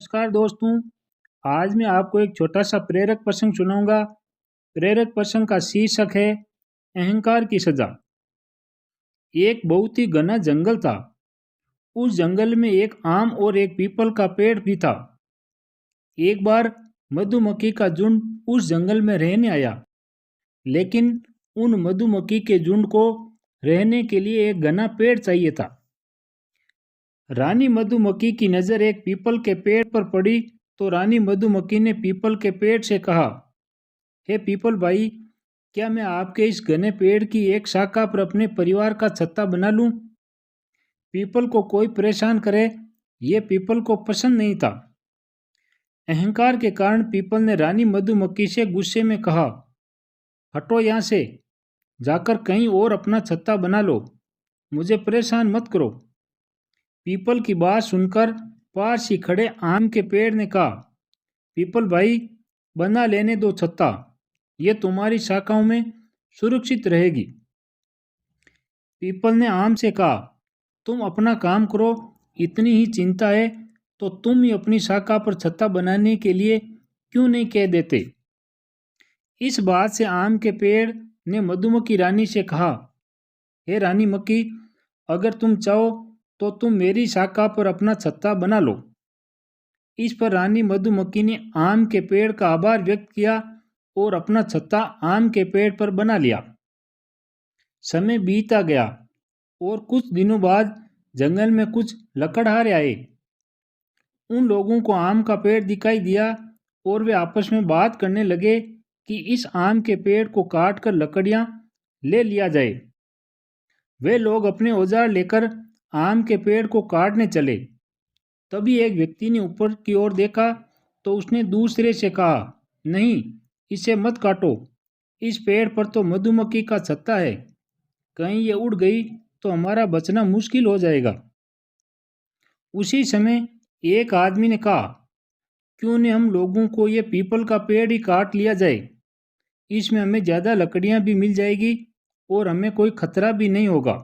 नमस्कार दोस्तों। आज मैं आपको एक छोटा सा प्रेरक प्रसंग सुनाऊंगा। प्रेरक प्रसंग का शीर्षक है अहंकार की सजा। एक बहुत ही घना जंगल था। उस जंगल में एक आम और एक पीपल का पेड़ भी था। एक बार मधुमक्खी का झुंड उस जंगल में रहने आया, लेकिन उन मधुमक्खी के झुंड को रहने के लिए एक घना पेड़ चाहिए था। रानी मधुमक्खी की नज़र एक पीपल के पेड़ पर पड़ी तो रानी मधुमक्खी ने पीपल के पेड़ से कहा, हे पीपल भाई, क्या मैं आपके इस घने पेड़ की एक शाखा पर अपने परिवार का छत्ता बना लूं? पीपल को कोई परेशान करे, ये पीपल को पसंद नहीं था। अहंकार के कारण पीपल ने रानी मधुमक्खी से गुस्से में कहा, हटो यहाँ से, जाकर कहीं और अपना छत्ता बना लो, मुझे परेशान मत करो। पीपल की बात सुनकर पास ही खड़े आम के पेड़ ने कहा, पीपल भाई, बना लेने दो छत्ता, ये तुम्हारी शाखाओं में सुरक्षित रहेगी। पीपल ने आम से कहा, तुम अपना काम करो, इतनी ही चिंता है तो तुम ही अपनी शाखा पर छत्ता बनाने के लिए क्यों नहीं कह देते। इस बात से आम के पेड़ ने मधुमक्खी रानी से कहा, हे रानी मक्खी, अगर तुम चाहो तो तुम मेरी शाखा पर अपना छत्ता बना लो। इस पर रानी मधुमक्खी ने आम के पेड़ का आभार व्यक्त किया और अपना छत्ता आम के पेड़ पर बना लिया। समय बीता गया और कुछ दिनों बाद जंगल में कुछ लकड़हारे आए। उन लोगों को आम का पेड़ दिखाई दिया और वे आपस में बात करने लगे कि इस आम के पेड़ को काट कर लकड़ियां ले लिया जाए। वे लोग अपने औजार लेकर आम के पेड़ को काटने चले। तभी एक व्यक्ति ने ऊपर की ओर देखा तो उसने दूसरे से कहा, नहीं, इसे मत काटो, इस पेड़ पर तो मधुमक्खी का छत्ता है, कहीं ये उड़ गई तो हमारा बचना मुश्किल हो जाएगा। उसी समय एक आदमी ने कहा, क्यों न हम लोगों को ये पीपल का पेड़ ही काट लिया जाए, इसमें हमें ज़्यादा लकड़ियां भी मिल जाएगी और हमें कोई खतरा भी नहीं होगा।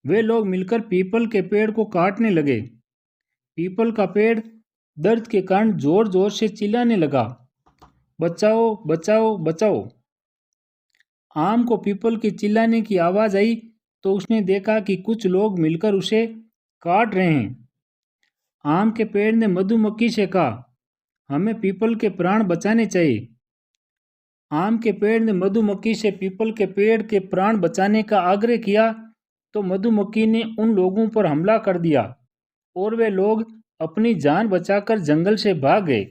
वे लोग मिलकर पीपल के पेड़ को काटने लगे। पीपल का पेड़ दर्द के कारण जोर जोर से चिल्लाने लगा, बचाओ बचाओ बचाओ। आम को पीपल के चिल्लाने की आवाज़ आई तो उसने देखा कि कुछ लोग मिलकर उसे काट रहे हैं। आम के पेड़ ने मधुमक्खी से कहा, हमें पीपल के प्राण बचाने चाहिए। आम के पेड़ ने मधुमक्खी से पीपल के पेड़ के प्राण बचाने का आग्रह किया तो मधुमक्खी ने उन लोगों पर हमला कर दिया और वे लोग अपनी जान बचाकर जंगल से भाग गए।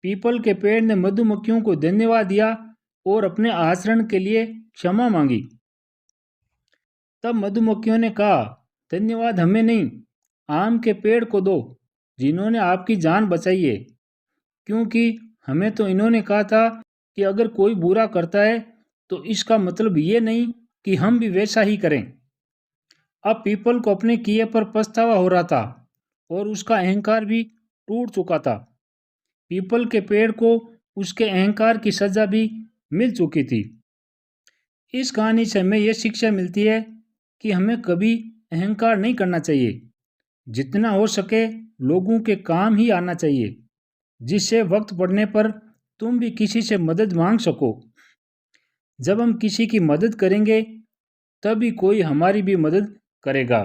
पीपल के पेड़ ने मधुमक्खियों को धन्यवाद दिया और अपने आचरण के लिए क्षमा मांगी। तब मधुमक्खियों ने कहा, धन्यवाद हमें नहीं, आम के पेड़ को दो जिन्होंने आपकी जान बचाई है, क्योंकि हमें तो इन्होंने कहा था कि अगर कोई बुरा करता है तो इसका मतलब ये नहीं कि हम भी वैसा ही करें। अब पीपल को अपने किए पर पछतावा हो रहा था और उसका अहंकार भी टूट चुका था। पीपल के पेड़ को उसके अहंकार की सजा भी मिल चुकी थी। इस कहानी से हमें यह शिक्षा मिलती है कि हमें कभी अहंकार नहीं करना चाहिए। जितना हो सके लोगों के काम ही आना चाहिए, जिससे वक्त पड़ने पर तुम भी किसी से मदद मांग सको। जब हम किसी की मदद करेंगे तभी कोई हमारी भी मदद करेगा।